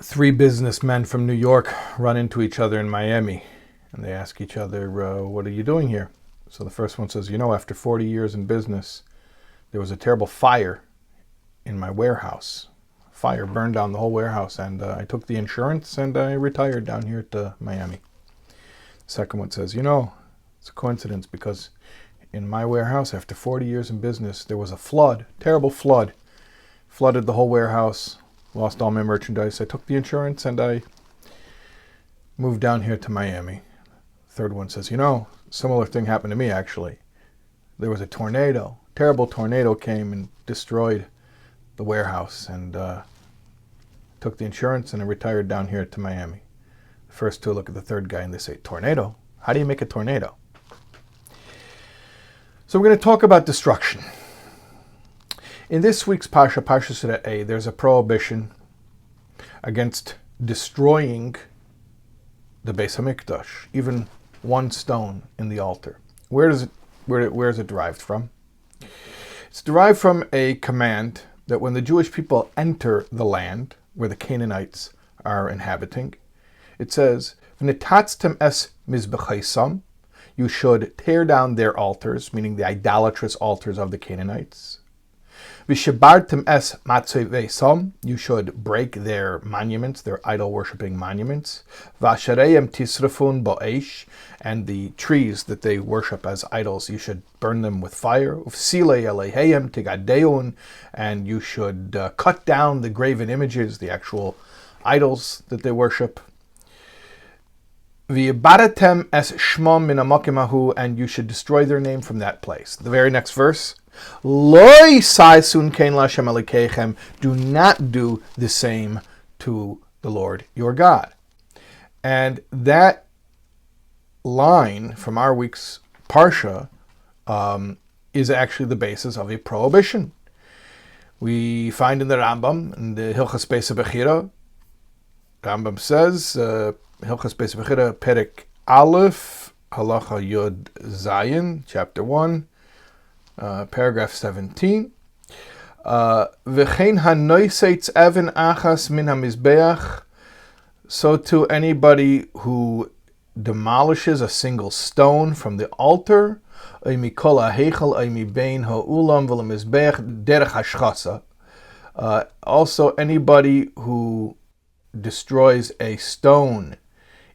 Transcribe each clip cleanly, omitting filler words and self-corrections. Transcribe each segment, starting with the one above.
Three businessmen from New York run into each other in Miami, and they ask each other, what are you doing here? So the first one says, after 40 years in business, there was a terrible fire in my warehouse. Fire burned down the whole warehouse, and I took the insurance, and I retired down here to Miami. The second one says, it's a coincidence, because in my warehouse, after 40 years in business, there was a flood, terrible flood, flooded the whole warehouse. Lost all my merchandise. I took the insurance and I moved down here to Miami. Third one says, similar thing happened to me actually. There was a tornado. Terrible tornado came and destroyed the warehouse, and took the insurance and I retired down here to Miami. The first two look at the third guy and they say, tornado? How do you make a tornado? So we're going to talk about destruction. In this week's parsha, Parshas, there's a prohibition against destroying the Bais Hamikdash, even one stone in the altar. Where is it derived from? It's derived from a command that when the Jewish people enter the land where the Canaanites are inhabiting, it says, "V'nitatztem es mizbechaisam," you should tear down their altars, meaning the idolatrous altars of the Canaanites. V'shebartem es matzevesam, you should break their monuments, their idol-worshipping monuments. V'ashareyem tisrafun bo'esh, and the trees that they worship as idols, you should burn them with fire. Uvsilei eleheyem tigadeun, and you should cut down the graven images, the actual idols that they worship. V'yibaratem es shmam min hamakim, and you should destroy their name from that place. The very next verse. Loi saisun kein lashem elikechem, do not do the same to the Lord your God. And that line from our week's parsha is actually the basis of a prohibition. We find in the Rambam, in the Hilchos Bais Bechira, Rambam says, Hilchos Bais Bechira, Perek Aleph, Halacha Yud Zayin, chapter 1, paragraph 17. V'chein hanoiseitz even achas min hamizbeach. So to anybody who demolishes a single stone from the altar, oy mikol ha'heichel oy mibein ha'ulam v'lemizbeach derech hashchasa. Also anybody who destroys a stone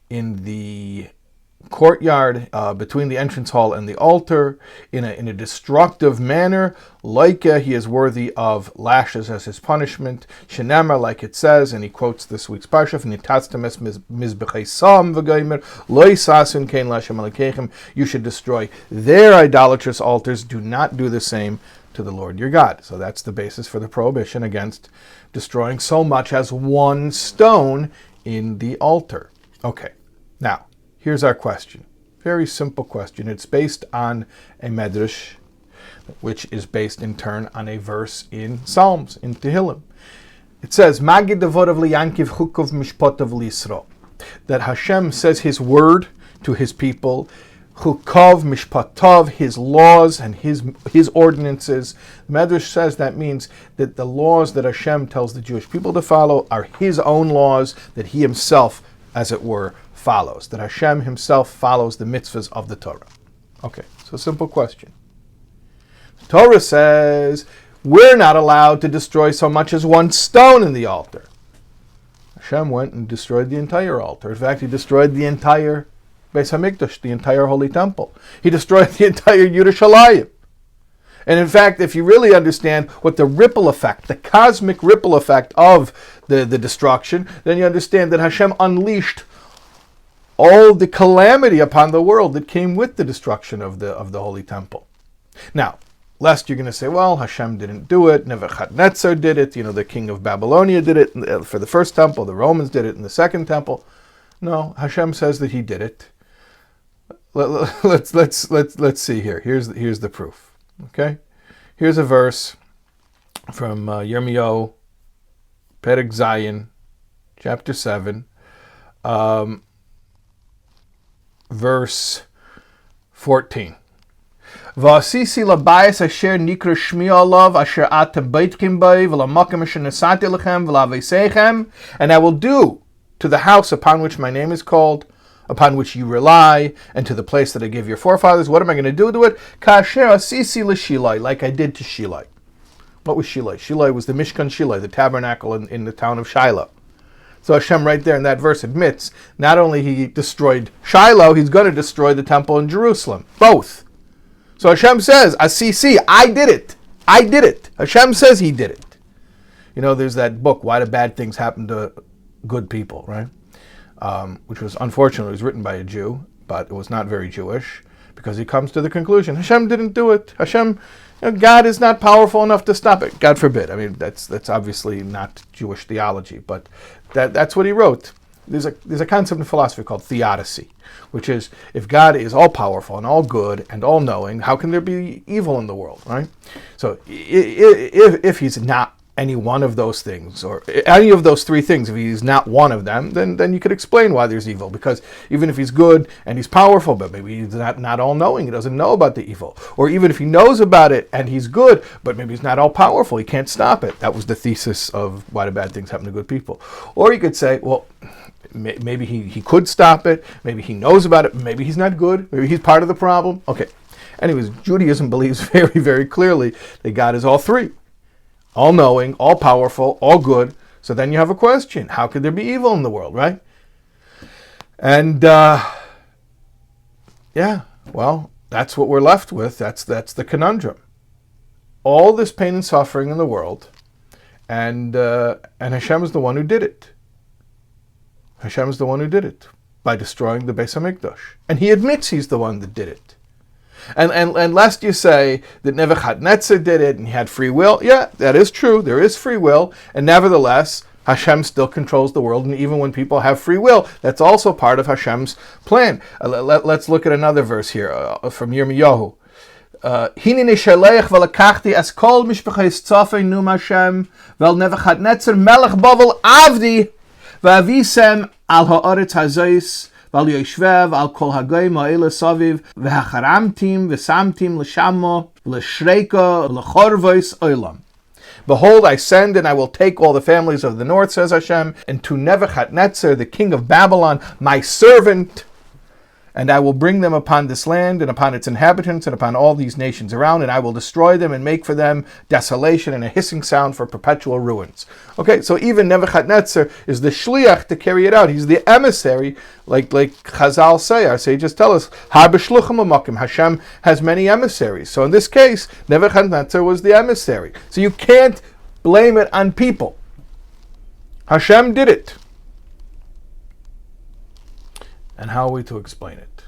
in the courtyard between the entrance hall and the altar in a destructive manner, like he is worthy of lashes as his punishment. Shenamar, like it says, and he quotes this week's parsha, you should destroy their idolatrous altars. Do not do the same to the Lord your God. So that's the basis for the prohibition against destroying so much as one stone in the altar. Okay, now here's our question. Very simple question. It's based on a medrash, which is based in turn on a verse in Psalms, in Tehillim. It says, Magid devorav liyankiv chukov mishpotav liYisrael, that Hashem says his word to his people, chukov mishpotav, his laws and his ordinances. The medrash says that means that the laws that Hashem tells the Jewish people to follow are his own laws that he himself, as it were, follows, that Hashem himself follows the mitzvahs of the Torah. Okay, so simple question. The Torah says we're not allowed to destroy so much as one stone in the altar. Hashem went and destroyed the entire altar. In fact, he destroyed the entire Bais Hamikdash, the entire Holy Temple. He destroyed the entire Yerushalayim. And in fact, if you really understand what the ripple effect, the cosmic ripple effect of the destruction, then you understand that Hashem unleashed all the calamity upon the world that came with the destruction of the Holy Temple. Now, lest you're going to say, well, Hashem didn't do it, Nebuchadnezzar did it, the king of Babylonia did it for the first temple, the Romans did it in the second temple. No, Hashem says that he did it. Let's see here. Here's the proof. Okay? Here's a verse from Yirmiyahu, Perek Zayin, chapter 7. Verse 14. V'asisi labayis asher nikra shmi olav asher atem beitkim bay v'lamakim asher nesati lechem v'laveseichem, and I will do to the house upon which my name is called, upon which you rely, and to the place that I give your forefathers. What am I going to do to it? Kasher asisi l'shilai, like I did to Shilai. What was Shilai? Shilai was the Mishkan Shilai, the tabernacle in the town of Shiloh. So Hashem right there in that verse admits, not only he destroyed Shiloh, he's going to destroy the temple in Jerusalem. Both. So Hashem says, Asisi, I did it. I did it. Hashem says he did it. You know, there's that book, Why Do Bad Things Happen to Good People, right? Which was, unfortunately, was written by a Jew, but it was not very Jewish, because he comes to the conclusion, Hashem didn't do it. Hashem, God is not powerful enough to stop it. God forbid. I mean, that's obviously not Jewish theology, but that's what he wrote. There's a concept in philosophy called theodicy, which is, if God is all powerful and all good and all knowing, how can there be evil in the world, right? So if he's not any one of those things, or any of those three things, if he's not one of them, then you could explain why there's evil. Because even if he's good and he's powerful, but maybe he's not all-knowing, he doesn't know about the evil. Or even if he knows about it and he's good, but maybe he's not all-powerful, he can't stop it. That was the thesis of Why Do Bad Things Happen to Good People. Or you could say, well, maybe he could stop it, maybe he knows about it, maybe he's not good, maybe he's part of the problem. Okay. Anyways, Judaism believes very, very clearly that God is all three. All-knowing, all-powerful, all good. So then you have a question. How could there be evil in the world, right? And, well, that's what we're left with. That's the conundrum. All this pain and suffering in the world, and Hashem is the one who did it. Hashem is the one who did it by destroying the Bais Hamikdash. And he admits he's the one that did it. And lest you say that Nebuchadnezzar did it and he had free will, yeah, that is true. There is free will, and nevertheless, Hashem still controls the world, and even when people have free will, that's also part of Hashem's plan. Let's look at another verse here from Yirmiyahu. Hineni shalech v'lakachti es kol mishpachas tzafei num Hashem vel Nebuchadnezzar melech Bavel avdi v'avisem al ha'aretz hazayis Val Yoshvev al kol hagoyim ha'ele saviv v'hacharamtim v'samtim l'shamo l'shreka l'chorvois olam. Behold, I send and I will take all the families of the north, says Hashem, and to Nebuchadnezzar, the king of Babylon, my servant, and I will bring them upon this land and upon its inhabitants and upon all these nations around, and I will destroy them and make for them desolation and a hissing sound for perpetual ruins. Okay, so even Nebuchadnezzar is the shliach to carry it out. He's the emissary, like Chazal say. Our sages tell us, Hashem has many emissaries. So in this case, Nebuchadnezzar was the emissary. So you can't blame it on people. Hashem did it. And how are we to explain it?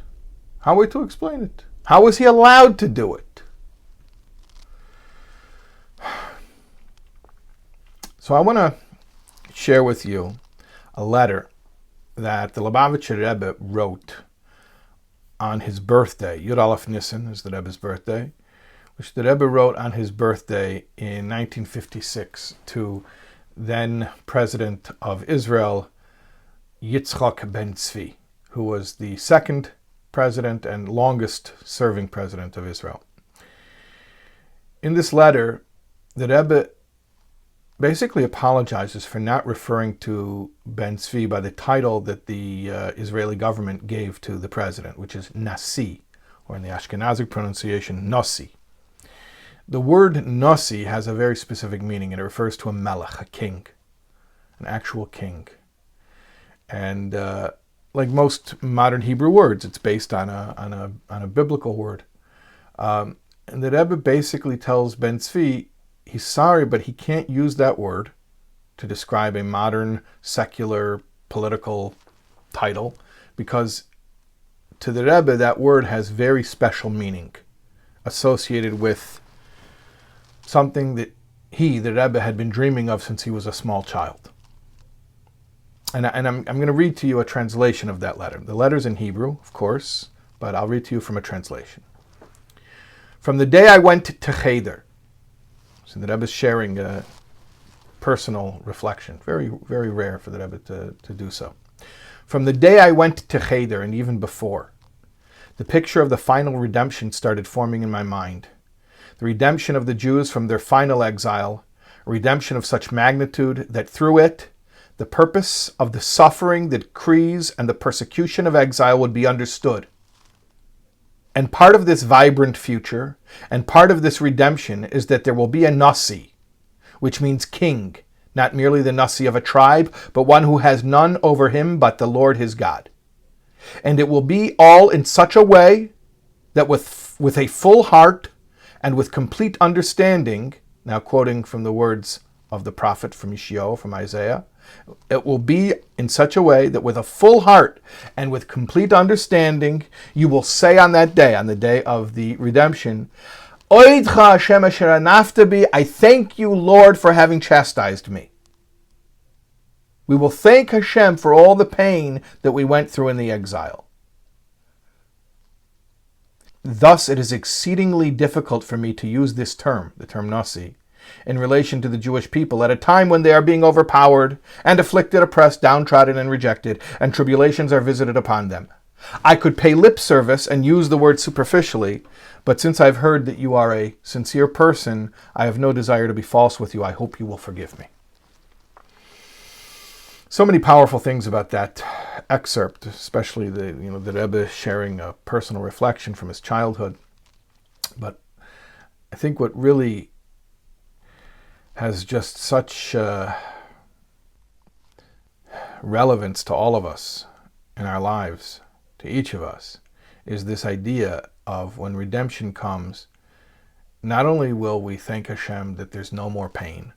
How are we to explain it? How was he allowed to do it? So I want to share with you a letter that the Lubavitcher Rebbe wrote on his birthday. Yud Aleph Nisan is the Rebbe's birthday, which the Rebbe wrote on his birthday in 1956 to then President of Israel, Yitzchak Ben Tzvi, who was the second president and longest serving president of Israel. In this letter, the Rebbe basically apologizes for not referring to Ben Tzvi by the title that the Israeli government gave to the president, which is Nasi, or in the Ashkenazic pronunciation, Nasi. The word Nasi has a very specific meaning, and it refers to a melech, a king, an actual king. And like most modern Hebrew words, it's based on a biblical word. And the Rebbe basically tells Ben Tzvi he's sorry, but he can't use that word to describe a modern secular political title, because to the Rebbe that word has very special meaning associated with something that he, the Rebbe, had been dreaming of since he was a small child. And I'm going to read to you a translation of that letter. The letter's in Hebrew, of course, but I'll read to you from a translation. From the day I went to Cheder, so the Rebbe is sharing a personal reflection. Very, very rare for the Rebbe to do so. From the day I went to Cheder, and even before, the picture of the final redemption started forming in my mind. The redemption of the Jews from their final exile, a redemption of such magnitude that through it, the purpose of the suffering, the decrees, and the persecution of exile would be understood. And part of this vibrant future, and part of this redemption, is that there will be a Nasi, which means king, not merely the Nasi of a tribe, but one who has none over him but the Lord his God. And it will be all in such a way that with a full heart and with complete understanding, now quoting from the words of the prophet from Yeshayahu, from Isaiah, it will be in such a way that with a full heart and with complete understanding, you will say on that day, on the day of the redemption, Oidcha Hashem asher anafta bi, I thank you, Lord, for having chastised me. We will thank Hashem for all the pain that we went through in the exile. Thus, it is exceedingly difficult for me to use this term, the term Nasi, in relation to the Jewish people at a time when they are being overpowered and afflicted, oppressed, downtrodden, and rejected, and tribulations are visited upon them. I could pay lip service and use the word superficially, but since I've heard that you are a sincere person, I have no desire to be false with you. I hope you will forgive me. So many powerful things about that excerpt, especially the Rebbe sharing a personal reflection from his childhood. But I think what really has just such relevance to all of us in our lives, to each of us, is this idea of when redemption comes, not only will we thank Hashem that there's no more pain,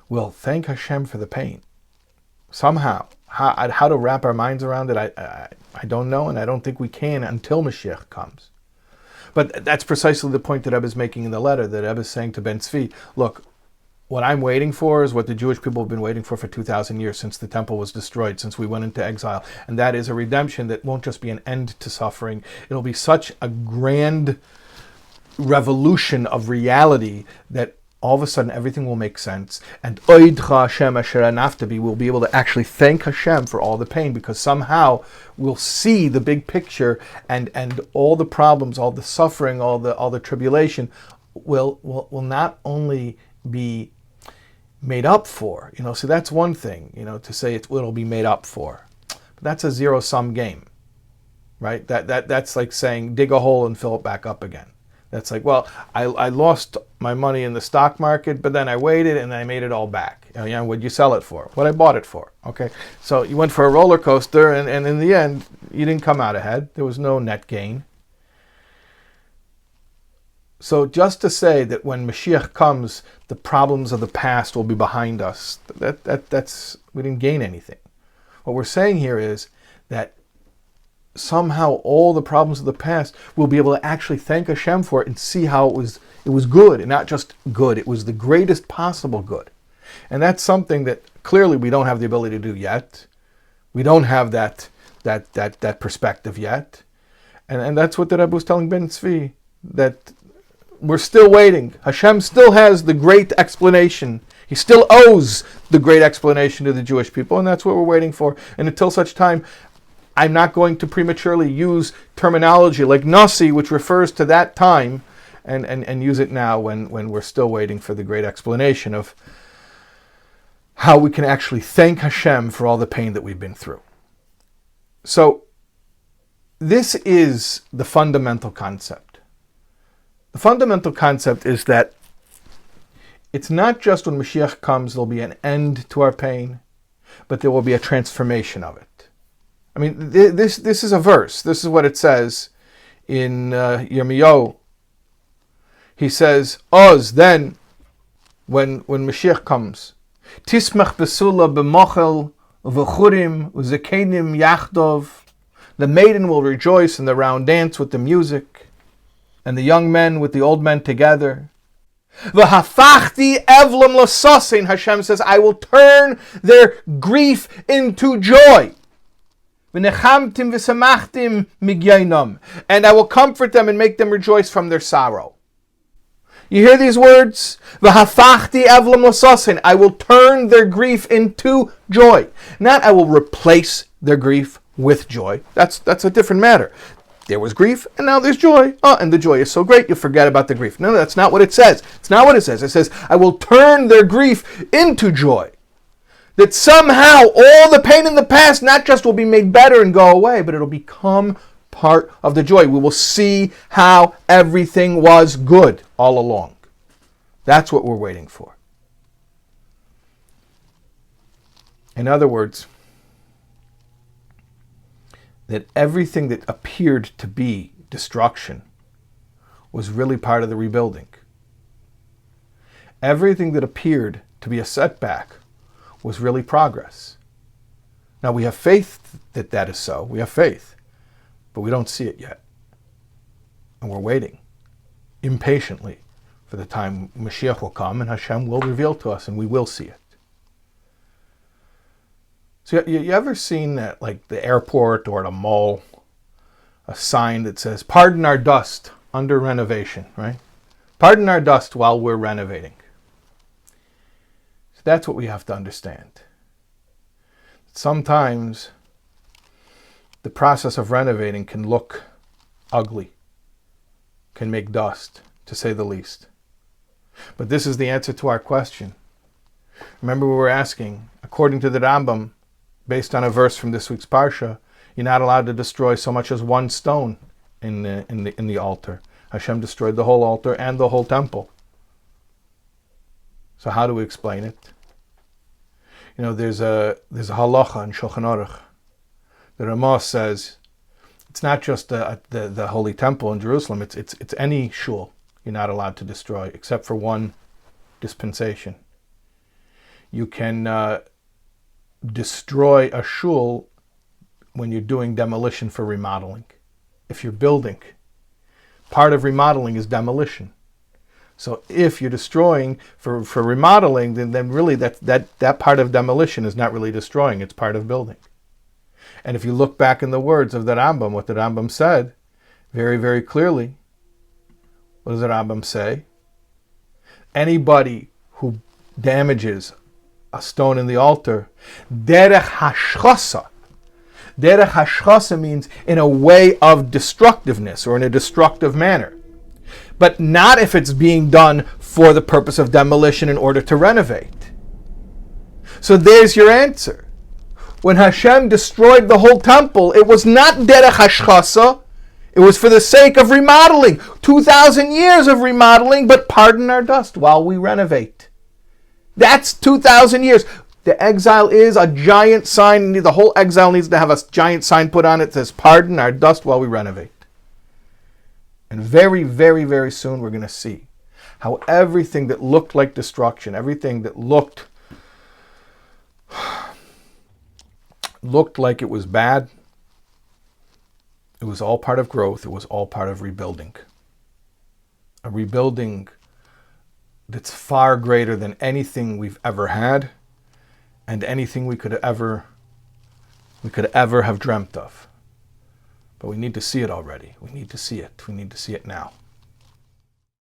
we'll thank Hashem for the pain. Somehow, how to wrap our minds around it, I don't know, and I don't think we can until Mashiach comes. But that's precisely the point that Rebbe is making in the letter, that Rebbe is saying to Ben Tzvi, look, what I'm waiting for is what the Jewish people have been waiting for 2,000 years, since the temple was destroyed, since we went into exile. And that is a redemption that won't just be an end to suffering. It'll be such a grand revolution of reality that all of a sudden everything will make sense. And Oidcha Hashem asher anaftabi, will be able to actually thank Hashem for all the pain, because somehow we'll see the big picture, and all the problems, all the suffering, all the tribulation will not only be made up for. So that's one thing, to say it'll be made up for. But that's a zero-sum game, right? That's like saying dig a hole and fill it back up again. That's like, well, I lost my money in the stock market, but then I waited and I made it all back. What'd you sell it for? What I bought it for. Okay, so you went for a roller coaster, and in the end, you didn't come out ahead. There was no net gain. So just to say that when Mashiach comes, the problems of the past will be behind us, that's we didn't gain anything. What we're saying here is that somehow all the problems of the past, we'll be able to actually thank Hashem for it and see how it was good, and not just good, it was the greatest possible good. And that's something that clearly we don't have the ability to do yet. We don't have that perspective yet. And that's what the Rebbe was telling Ben Tzvi, that we're still waiting. Hashem still has the great explanation. He still owes the great explanation to the Jewish people, and that's what we're waiting for. And until such time, I'm not going to prematurely use terminology like Nasi, which refers to that time, and use it now when we're still waiting for the great explanation of how we can actually thank Hashem for all the pain that we've been through. So this is the fundamental concept. The fundamental concept is that it's not just when Mashiach comes there'll be an end to our pain, but there will be a transformation of it. I mean, this is a verse. This is what it says in Yirmiyahu. He says, Oz, then, when Mashiach comes, Tismach besula b'mochel v'churim u'zekenim yachdov. The maiden will rejoice in the round dance with the music, and the young men with the old men together. V'hafachti evlam l'sasin, Hashem says, I will turn their grief into joy. V'nechamtim v'samachtim migyainam, and I will comfort them and make them rejoice from their sorrow. You hear these words? V'hafachti evlam l'sasin, I will turn their grief into joy. Not I will replace their grief with joy. That's a different matter. There was grief, and now there's joy. Oh, and the joy is so great, you forget about the grief. No, that's not what it says. It's not what it says. It says, I will turn their grief into joy. That somehow all the pain in the past not just will be made better and go away, but it'll become part of the joy. We will see how everything was good all along. That's what we're waiting for. In other words, that everything that appeared to be destruction was really part of the rebuilding. Everything that appeared to be a setback was really progress. Now we have faith that that is so. We have faith, but we don't see it yet. And we're waiting impatiently for the time Mashiach will come and Hashem will reveal to us and we will see it. So you ever seen that, like the airport or at a mall, a sign that says, pardon our dust under renovation, right? Pardon our dust while we're renovating. So that's what we have to understand. Sometimes the process of renovating can look ugly, can make dust, to say the least. But this is the answer to our question. Remember we were asking, according to the Rambam, based on a verse from this week's parsha, you're not allowed to destroy so much as one stone in the altar. Hashem destroyed the whole altar and the whole temple. So how do we explain it? You know, there's a halacha in Shulchan Aruch. The Ramah says it's not just the holy temple in Jerusalem. It's any shul you're not allowed to destroy, except for one dispensation. You can destroy a shul when you're doing demolition for remodeling. If you're building, part of remodeling is demolition. So if you're destroying for remodeling, then really that part of demolition is not really destroying, it's part of building. And if you look back in the words of the Rambam, what the Rambam said, very, very clearly, what does the Rambam say? Anybody who damages a stone in the altar, derech hashchasa. Derech hashchasa means in a way of destructiveness or in a destructive manner. But not if it's being done for the purpose of demolition in order to renovate. So there's your answer. When Hashem destroyed the whole temple, it was not derech hashchasa. It was for the sake of remodeling. 2,000 years of remodeling, but pardon our dust while we renovate. That's 2,000 years. The exile is a giant sign. The whole exile needs to have a giant sign put on it that says, pardon our dust while we renovate. And very, very, very soon we're going to see how everything that looked like destruction, everything that looked like it was bad, it was all part of growth. It was all part of rebuilding. A rebuilding that's far greater than anything we've ever had and anything we could ever have dreamt of. But we need to see it already. We need to see it. We need to see it now.